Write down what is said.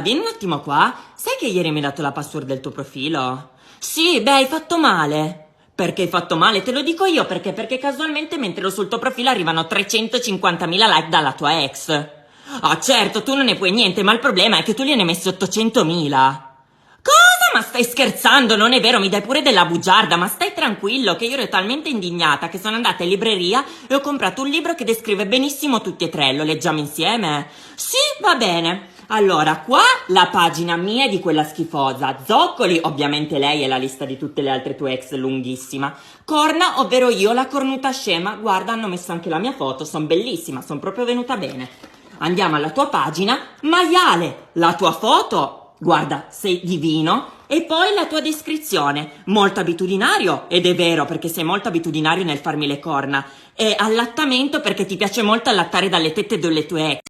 Vieni un attimo qua. Sai che ieri mi hai dato la password del tuo profilo? Sì, beh, hai fatto male. Perché hai fatto male? Te lo dico io perché casualmente mentre ero sul tuo profilo arrivano 350.000 like dalla tua ex. Ah, certo, tu non ne puoi niente, ma il problema è che tu gliene hai messi 800.000. Cosa? Ma stai scherzando? Non è vero, mi dai pure della bugiarda, ma stai tranquillo che io ero talmente indignata che sono andata in libreria e ho comprato un libro che descrive benissimo tutti e tre. Lo leggiamo insieme? Sì, va bene. Allora, qua la pagina mia è di quella schifosa. Zoccoli, ovviamente lei, è la lista di tutte le altre tue ex lunghissima. Corna, ovvero io, la cornuta scema. Guarda, hanno messo anche la mia foto, sono bellissima, sono proprio venuta bene. Andiamo alla tua pagina. Maiale, la tua foto, guarda, sei divino. E poi la tua descrizione, molto abitudinario, ed è vero perché sei molto abitudinario nel farmi le corna. E allattamento perché ti piace molto allattare dalle tette delle tue ex.